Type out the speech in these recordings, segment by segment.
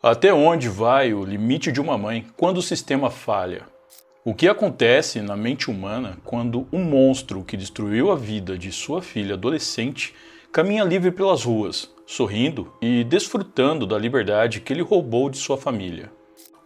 Até onde vai o limite de uma mãe quando o sistema falha? O que acontece na mente humana quando um monstro que destruiu a vida de sua filha adolescente caminha livre pelas ruas, sorrindo e desfrutando da liberdade que ele roubou de sua família?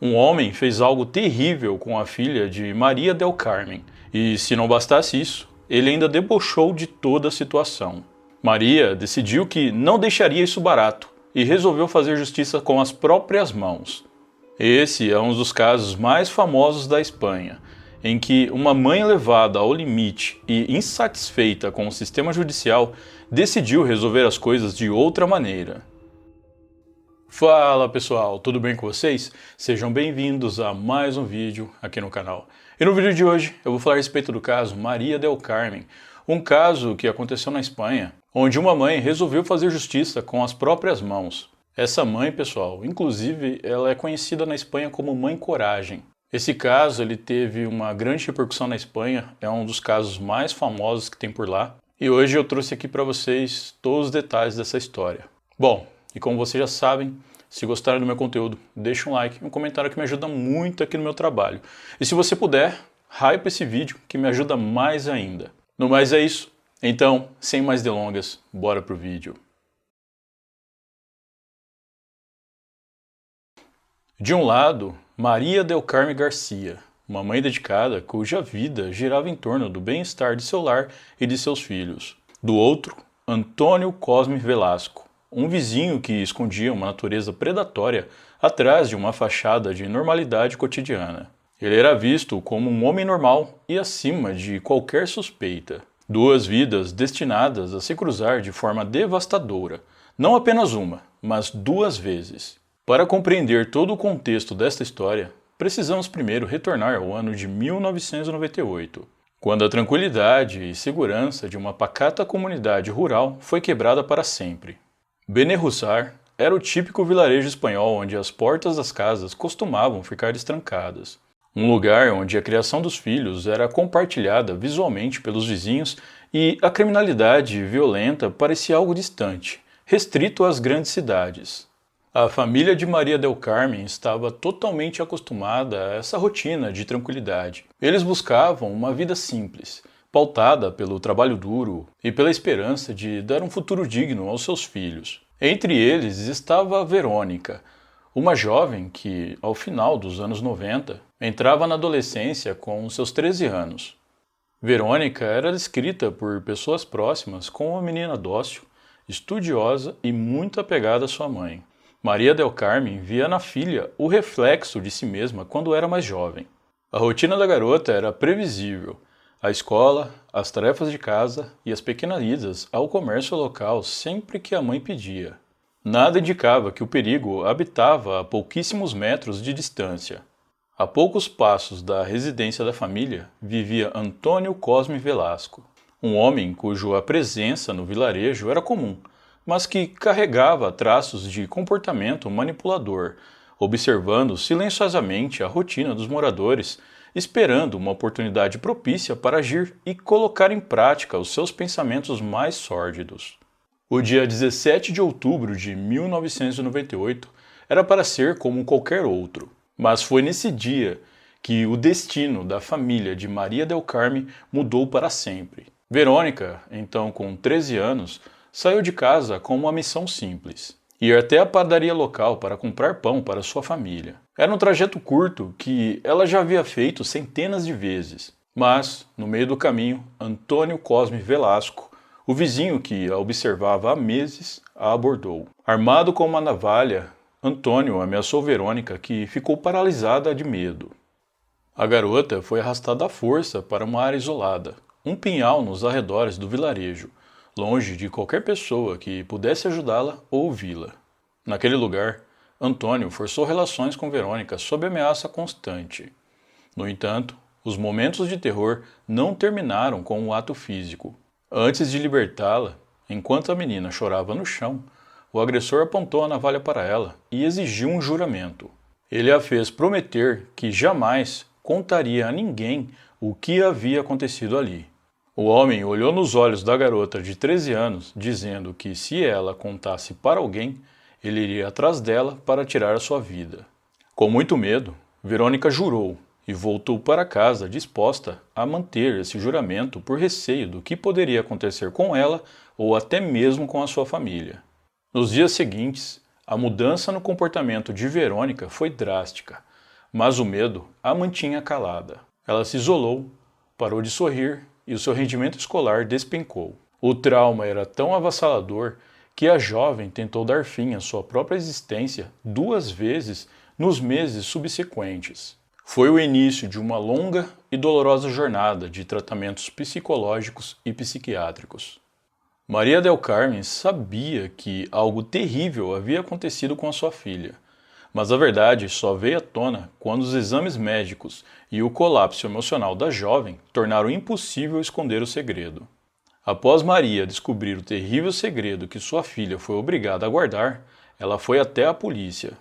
Um homem fez algo terrível com a filha de Maria del Carmen, e se não bastasse isso, ele ainda debochou de toda a situação. Maria decidiu que não deixaria isso barato e resolveu fazer justiça com as próprias mãos. Esse é um dos casos mais famosos da Espanha, em que uma mãe levada ao limite e insatisfeita com o sistema judicial decidiu resolver as coisas de outra maneira. Fala pessoal, tudo bem com vocês? Sejam bem-vindos a mais um vídeo aqui no canal. E no vídeo de hoje eu vou falar a respeito do caso Maria del Carmen, um caso que aconteceu na Espanha, onde uma mãe resolveu fazer justiça com as próprias mãos. Essa mãe, pessoal, inclusive ela é conhecida na Espanha como Mãe Coragem. Esse caso ele teve uma grande repercussão na Espanha, é um dos casos mais famosos que tem por lá. E hoje eu trouxe aqui para vocês todos os detalhes dessa história. Bom, e como vocês já sabem, se gostaram do meu conteúdo, deixa um like e um comentário que me ajuda muito aqui no meu trabalho. E se você puder, hype esse vídeo que me ajuda mais ainda. No mais é isso. Então, sem mais delongas, bora pro vídeo. De um lado, Maria del Carmen Garcia, uma mãe dedicada cuja vida girava em torno do bem-estar de seu lar e de seus filhos. Do outro, Antônio Cosme Velasco, um vizinho que escondia uma natureza predatória atrás de uma fachada de normalidade cotidiana. Ele era visto como um homem normal e acima de qualquer suspeita. Duas vidas destinadas a se cruzar de forma devastadora, não apenas uma, mas duas vezes. Para compreender todo o contexto desta história, precisamos primeiro retornar ao ano de 1998, quando a tranquilidade e segurança de uma pacata comunidade rural foi quebrada para sempre. Benerrussar era o típico vilarejo espanhol onde as portas das casas costumavam ficar destrancadas. Um lugar onde a criação dos filhos era compartilhada visualmente pelos vizinhos e a criminalidade violenta parecia algo distante, restrito às grandes cidades. A família de Maria del Carmen estava totalmente acostumada a essa rotina de tranquilidade. Eles buscavam uma vida simples, pautada pelo trabalho duro e pela esperança de dar um futuro digno aos seus filhos. Entre eles estava Verônica, uma jovem que, ao final dos anos 90, entrava na adolescência com seus 13 anos. Verônica era descrita por pessoas próximas como uma menina dócil, estudiosa e muito apegada à sua mãe. Maria del Carmen via na filha o reflexo de si mesma quando era mais jovem. A rotina da garota era previsível. A escola, as tarefas de casa e as pequenas idas ao comércio local sempre que a mãe pedia. Nada indicava que o perigo habitava a pouquíssimos metros de distância. A poucos passos da residência da família vivia Antônio Cosme Velasco, um homem cuja presença no vilarejo era comum, mas que carregava traços de comportamento manipulador, observando silenciosamente a rotina dos moradores, esperando uma oportunidade propícia para agir e colocar em prática os seus pensamentos mais sórdidos. O dia 17 de outubro de 1998 era para ser como qualquer outro, mas foi nesse dia que o destino da família de Maria del Carmen mudou para sempre. Verônica, então com 13 anos, saiu de casa com uma missão simples: ir até a padaria local para comprar pão para sua família. Era um trajeto curto que ela já havia feito centenas de vezes, mas, no meio do caminho, Antônio Cosme Velasco, o vizinho que a observava há meses, a abordou. Armado com uma navalha, Antônio ameaçou Verônica, que ficou paralisada de medo. A garota foi arrastada à força para uma área isolada, um pinhal nos arredores do vilarejo, longe de qualquer pessoa que pudesse ajudá-la ou ouvi-la. Naquele lugar, Antônio forçou relações com Verônica sob ameaça constante. No entanto, os momentos de terror não terminaram com o ato físico. Antes de libertá-la, enquanto a menina chorava no chão, o agressor apontou a navalha para ela e exigiu um juramento. Ele a fez prometer que jamais contaria a ninguém o que havia acontecido ali. O homem olhou nos olhos da garota de 13 anos, dizendo que se ela contasse para alguém, ele iria atrás dela para tirar a sua vida. Com muito medo, Verônica jurou e voltou para casa disposta a manter esse juramento por receio do que poderia acontecer com ela ou até mesmo com a sua família. Nos dias seguintes, a mudança no comportamento de Verônica foi drástica, mas o medo a mantinha calada. Ela se isolou, parou de sorrir e o seu rendimento escolar despencou. O trauma era tão avassalador que a jovem tentou dar fim à sua própria existência 2 vezes nos meses subsequentes. Foi o início de uma longa e dolorosa jornada de tratamentos psicológicos e psiquiátricos. Maria del Carmen sabia que algo terrível havia acontecido com a sua filha, mas a verdade só veio à tona quando os exames médicos e o colapso emocional da jovem tornaram impossível esconder o segredo. Após Maria descobrir o terrível segredo que sua filha foi obrigada a guardar, ela foi até a polícia.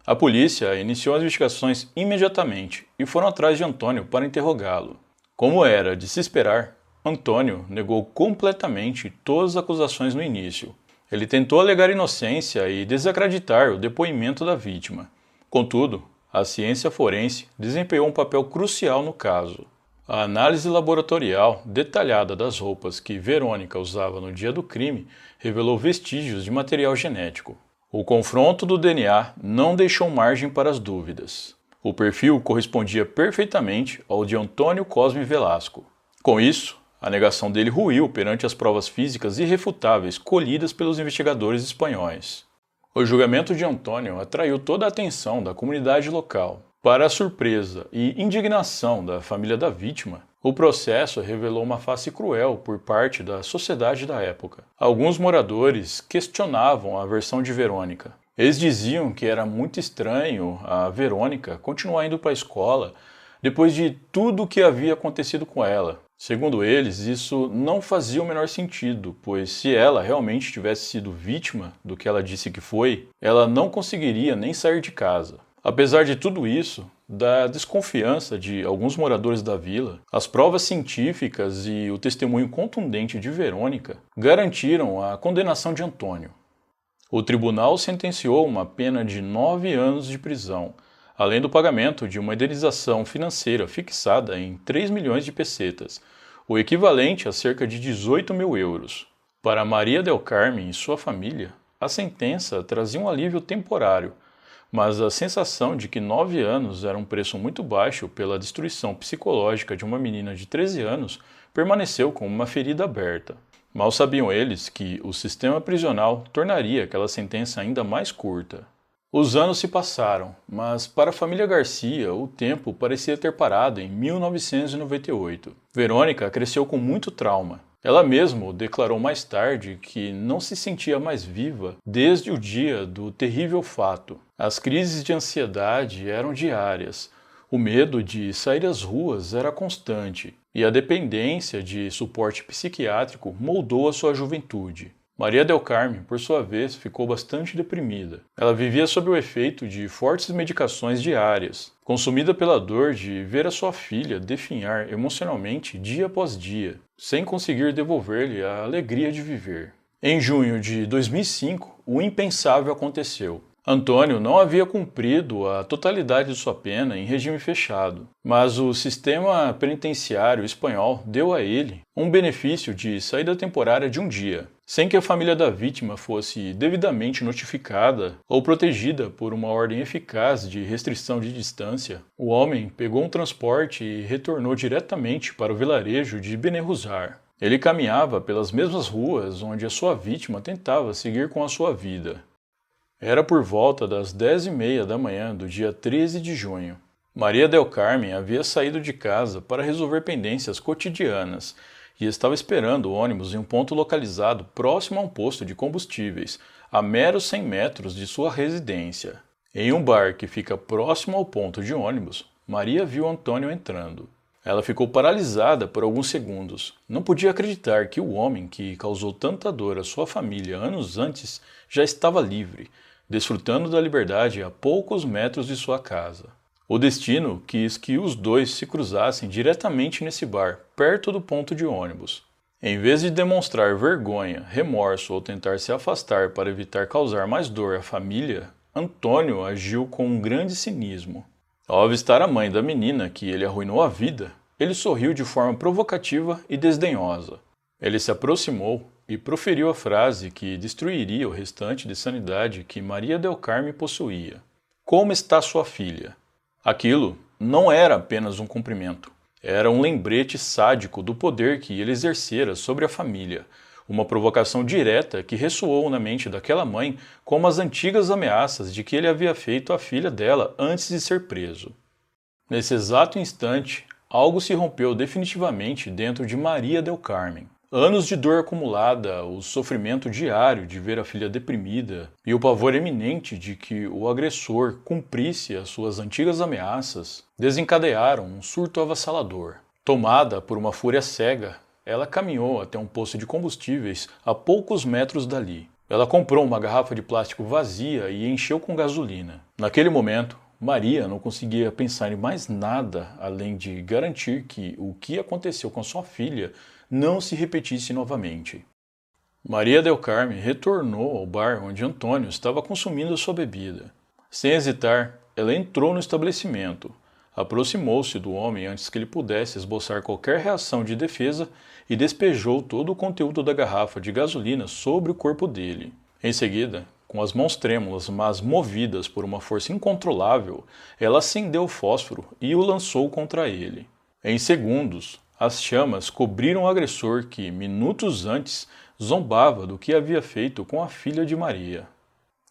A polícia iniciou as investigações imediatamente e foram atrás de Antônio para interrogá-lo. Como era de se esperar, Antônio negou completamente todas as acusações no início. Ele tentou alegar inocência e desacreditar o depoimento da vítima. Contudo, a ciência forense desempenhou um papel crucial no caso. A análise laboratorial detalhada das roupas que Verônica usava no dia do crime revelou vestígios de material genético. O confronto do DNA não deixou margem para as dúvidas. O perfil correspondia perfeitamente ao de Antônio Cosme Velasco. Com isso, a negação dele ruiu perante as provas físicas irrefutáveis colhidas pelos investigadores espanhóis. O julgamento de Antônio atraiu toda a atenção da comunidade local. Para a surpresa e indignação da família da vítima, o processo revelou uma face cruel por parte da sociedade da época. Alguns moradores questionavam a versão de Verônica. Eles diziam que era muito estranho a Verônica continuar indo para a escola depois de tudo o que havia acontecido com ela. Segundo eles, isso não fazia o menor sentido, pois se ela realmente tivesse sido vítima do que ela disse que foi, ela não conseguiria nem sair de casa. Apesar de tudo isso, da desconfiança de alguns moradores da vila, as provas científicas e o testemunho contundente de Verônica garantiram a condenação de Antônio. O tribunal sentenciou uma pena de 9 anos de prisão, além do pagamento de uma indenização financeira fixada em 3 milhões de pesetas, o equivalente a cerca de 18 mil euros. Para Maria del Carmen e sua família, a sentença trazia um alívio temporário, mas a sensação de que 9 anos era um preço muito baixo pela destruição psicológica de uma menina de 13 anos permaneceu como uma ferida aberta. Mal sabiam eles que o sistema prisional tornaria aquela sentença ainda mais curta. Os anos se passaram, mas para a família Garcia o tempo parecia ter parado em 1998. Verônica cresceu com muito trauma. Ela mesma declarou mais tarde que não se sentia mais viva desde o dia do terrível fato. As crises de ansiedade eram diárias, o medo de sair às ruas era constante, e a dependência de suporte psiquiátrico moldou a sua juventude. Maria del Carmen, por sua vez, ficou bastante deprimida. Ela vivia sob o efeito de fortes medicações diárias, consumida pela dor de ver a sua filha definhar emocionalmente dia após dia, sem conseguir devolver-lhe a alegria de viver. Em junho de 2005, o impensável aconteceu. Antônio não havia cumprido a totalidade de sua pena em regime fechado, mas o sistema penitenciário espanhol deu a ele um benefício de saída temporária de um dia, sem que a família da vítima fosse devidamente notificada ou protegida por uma ordem eficaz de restrição de distância. O homem pegou um transporte e retornou diretamente para o vilarejo de Benejúzar. Ele caminhava pelas mesmas ruas onde a sua vítima tentava seguir com a sua vida. Era por volta das 10h30 da manhã do dia 13 de junho. Maria del Carmen havia saído de casa para resolver pendências cotidianas e estava esperando o ônibus em um ponto localizado próximo a um posto de combustíveis, a meros 100 metros de sua residência. Em um bar que fica próximo ao ponto de ônibus, Maria viu Antônio entrando. Ela ficou paralisada por alguns segundos. Não podia acreditar que o homem que causou tanta dor à sua família anos antes já estava livre, desfrutando da liberdade a poucos metros de sua casa. O destino quis que os dois se cruzassem diretamente nesse bar, perto do ponto de ônibus. Em vez de demonstrar vergonha, remorso ou tentar se afastar para evitar causar mais dor à família, Antônio agiu com um grande cinismo. Ao avistar a mãe da menina que ele arruinou a vida, ele sorriu de forma provocativa e desdenhosa. Ele se aproximou e proferiu a frase que destruiria o restante de sanidade que Maria del Carme possuía. Como está sua filha? Aquilo não era apenas um cumprimento. Era um lembrete sádico do poder que ele exercera sobre a família, uma provocação direta que ressoou na mente daquela mãe como as antigas ameaças de que ele havia feito à filha dela antes de ser preso. Nesse exato instante, algo se rompeu definitivamente dentro de Maria del Carmen. Anos de dor acumulada, o sofrimento diário de ver a filha deprimida e o pavor eminente de que o agressor cumprisse as suas antigas ameaças desencadearam um surto avassalador. Tomada por uma fúria cega, ela caminhou até um posto de combustíveis a poucos metros dali. Ela comprou uma garrafa de plástico vazia e encheu com gasolina. Naquele momento, Maria não conseguia pensar em mais nada além de garantir que o que aconteceu com sua filha não se repetisse novamente. Maria del Carme retornou ao bar onde Antônio estava consumindo sua bebida. Sem hesitar, ela entrou no estabelecimento, aproximou-se do homem antes que ele pudesse esboçar qualquer reação de defesa e despejou todo o conteúdo da garrafa de gasolina sobre o corpo dele. Em seguida, com as mãos trêmulas, mas movidas por uma força incontrolável, ela acendeu o fósforo e o lançou contra ele. Em segundos, as chamas cobriram o agressor que, minutos antes, zombava do que havia feito com a filha de Maria.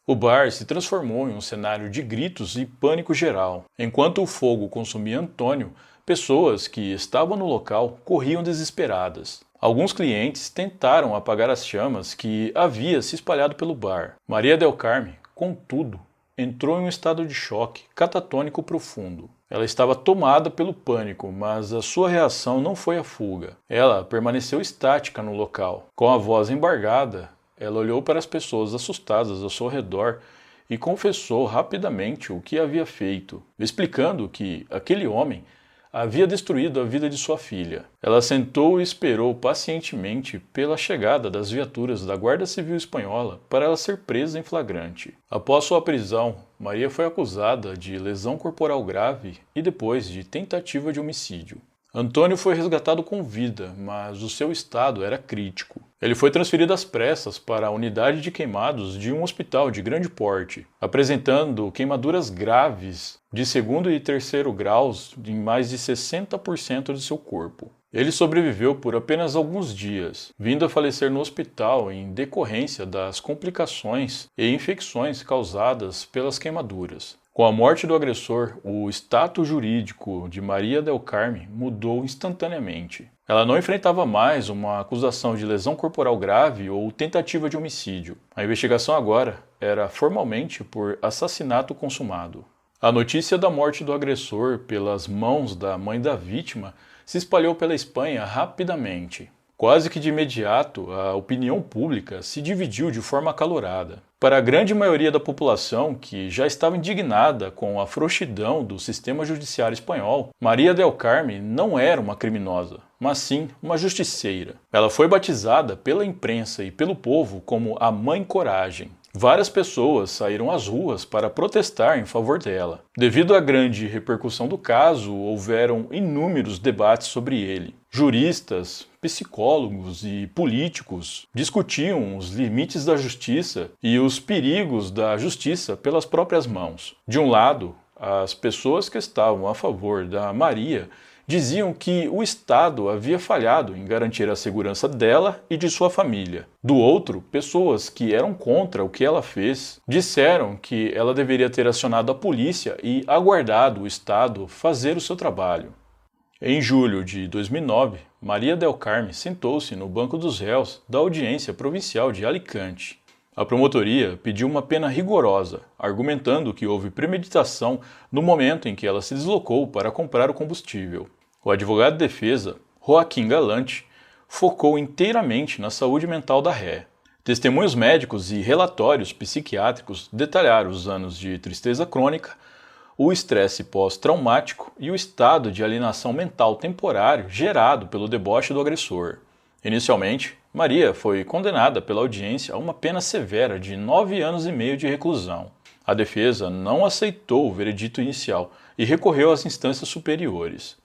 O bar se transformou em um cenário de gritos e pânico geral. Enquanto o fogo consumia Antônio, pessoas que estavam no local corriam desesperadas. Alguns clientes tentaram apagar as chamas que havia se espalhado pelo bar. Maria del Carme, contudo, entrou em um estado de choque catatônico profundo. Ela estava tomada pelo pânico, mas a sua reação não foi a fuga. Ela permaneceu estática no local. Com a voz embargada, ela olhou para as pessoas assustadas ao seu redor e confessou rapidamente o que havia feito, explicando que aquele homem havia destruído a vida de sua filha. Ela sentou e esperou pacientemente pela chegada das viaturas da Guarda Civil Espanhola para ela ser presa em flagrante. Após sua prisão, Maria foi acusada de lesão corporal grave e depois de tentativa de homicídio. Antônio foi resgatado com vida, mas o seu estado era crítico. Ele foi transferido às pressas para a unidade de queimados de um hospital de grande porte, apresentando queimaduras graves de segundo e terceiro graus em mais de 60% de seu corpo. Ele sobreviveu por apenas alguns dias, vindo a falecer no hospital em decorrência das complicações e infecções causadas pelas queimaduras. Com a morte do agressor, o status jurídico de Maria del Carme mudou instantaneamente. Ela não enfrentava mais uma acusação de lesão corporal grave ou tentativa de homicídio. A investigação agora era formalmente por assassinato consumado. A notícia da morte do agressor pelas mãos da mãe da vítima se espalhou pela Espanha rapidamente. Quase que de imediato, a opinião pública se dividiu de forma acalorada. Para a grande maioria da população, que já estava indignada com a frouxidão do sistema judiciário espanhol, Maria del Carme não era uma criminosa, mas sim uma justiceira. Ela foi batizada pela imprensa e pelo povo como a Mãe Coragem. Várias pessoas saíram às ruas para protestar em favor dela. Devido à grande repercussão do caso, houveram inúmeros debates sobre ele. Juristas, psicólogos e políticos discutiam os limites da justiça e os perigos da justiça pelas próprias mãos. De um lado, as pessoas que estavam a favor da Maria diziam que o Estado havia falhado em garantir a segurança dela e de sua família. Do outro, pessoas que eram contra o que ela fez disseram que ela deveria ter acionado a polícia e aguardado o Estado fazer o seu trabalho. Em julho de 2009, Maria del Carme sentou-se no banco dos réus da Audiência Provincial de Alicante. A promotoria pediu uma pena rigorosa, argumentando que houve premeditação no momento em que ela se deslocou para comprar o combustível. O advogado de defesa, Joaquim Galante, focou inteiramente na saúde mental da ré. Testemunhos médicos e relatórios psiquiátricos detalharam os anos de tristeza crônica, o estresse pós-traumático e o estado de alienação mental temporário gerado pelo deboche do agressor. Inicialmente, Maria foi condenada pela audiência a uma pena severa de 9 anos e meio de reclusão. A defesa não aceitou o veredito inicial e recorreu às instâncias superiores.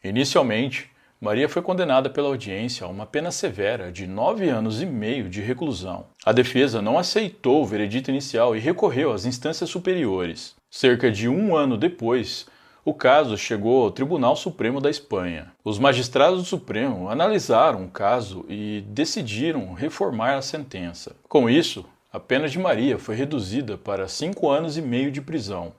Inicialmente, Maria foi condenada pela audiência a uma pena severa de 9 anos e meio de reclusão. A defesa não aceitou o veredito inicial e recorreu às instâncias superiores. Cerca de um ano depois, o caso chegou ao Tribunal Supremo da Espanha. Os magistrados do Supremo analisaram o caso e decidiram reformar a sentença. Com isso, a pena de Maria foi reduzida para 5 anos e meio de prisão.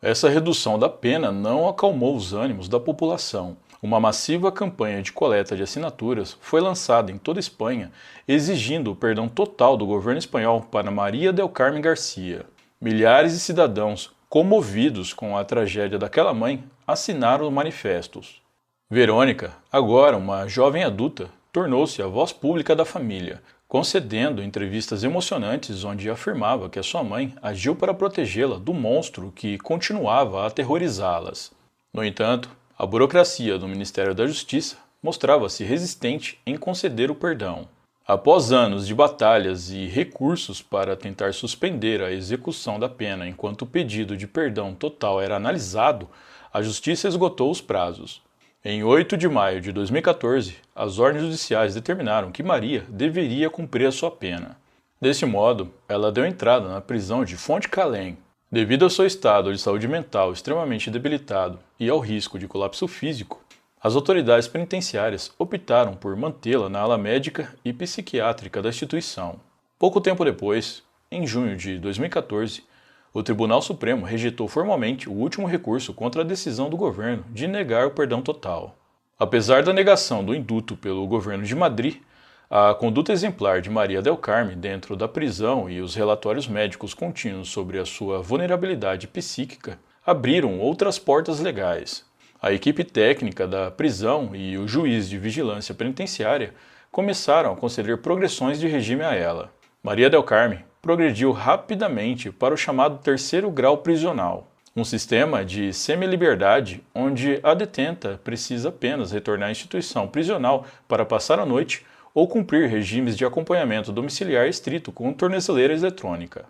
Essa redução da pena não acalmou os ânimos da população. Uma massiva campanha de coleta de assinaturas foi lançada em toda a Espanha, exigindo o perdão total do governo espanhol para Maria del Carmen Garcia. Milhares de cidadãos, comovidos com a tragédia daquela mãe, assinaram manifestos. Verônica, agora uma jovem adulta, tornou-se a voz pública da família, concedendo entrevistas emocionantes onde afirmava que a sua mãe agiu para protegê-la do monstro que continuava a aterrorizá-las. No entanto, a burocracia do Ministério da Justiça mostrava-se resistente em conceder o perdão. Após anos de batalhas e recursos para tentar suspender a execução da pena enquanto o pedido de perdão total era analisado, a Justiça esgotou os prazos. Em 8 de maio de 2014, as ordens judiciais determinaram que Maria deveria cumprir a sua pena. Desse modo, ela deu entrada na prisão de Fontcalén. Devido ao seu estado de saúde mental extremamente debilitado e ao risco de colapso físico, as autoridades penitenciárias optaram por mantê-la na ala médica e psiquiátrica da instituição. Pouco tempo depois, em junho de 2014, o Tribunal Supremo rejeitou formalmente o último recurso contra a decisão do governo de negar o perdão total. Apesar da negação do indulto pelo governo de Madrid, a conduta exemplar de Maria del Carmen dentro da prisão e os relatórios médicos contínuos sobre a sua vulnerabilidade psíquica abriram outras portas legais. A equipe técnica da prisão e o juiz de vigilância penitenciária começaram a conceder progressões de regime a ela. Maria del Carmen progrediu rapidamente para o chamado terceiro grau prisional, um sistema de semi-liberdade onde a detenta precisa apenas retornar à instituição prisional para passar a noite ou cumprir regimes de acompanhamento domiciliar estrito com tornozeleira eletrônica.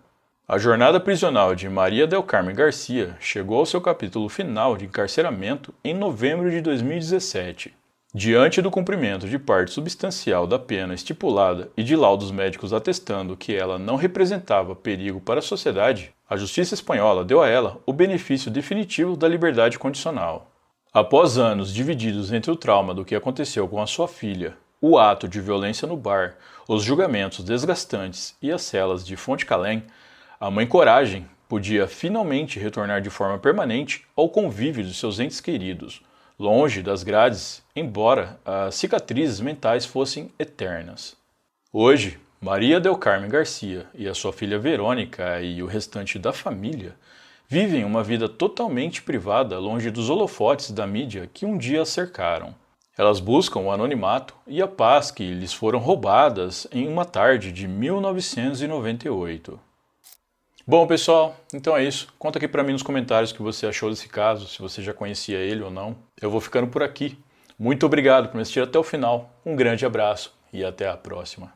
A jornada prisional de Maria del Carmen Garcia chegou ao seu capítulo final de encarceramento em novembro de 2017. Diante do cumprimento de parte substancial da pena estipulada e de laudos médicos atestando que ela não representava perigo para a sociedade, a justiça espanhola deu a ela o benefício definitivo da liberdade condicional. Após anos divididos entre o trauma do que aconteceu com a sua filha, o ato de violência no bar, os julgamentos desgastantes e as celas de Fontcalén, a mãe Coragem podia finalmente retornar de forma permanente ao convívio de seus entes queridos, longe das grades, embora as cicatrizes mentais fossem eternas. Hoje, Maria del Carmen Garcia e a sua filha Verônica e o restante da família vivem uma vida totalmente privada longe dos holofotes da mídia que um dia a cercaram. Elas buscam o anonimato e a paz que lhes foram roubadas em uma tarde de 1998. Bom, pessoal, então é isso. Conta aqui pra mim nos comentários o que você achou desse caso, se você já conhecia ele ou não. Eu vou ficando por aqui. Muito obrigado por me assistir até o final. Um grande abraço e até a próxima.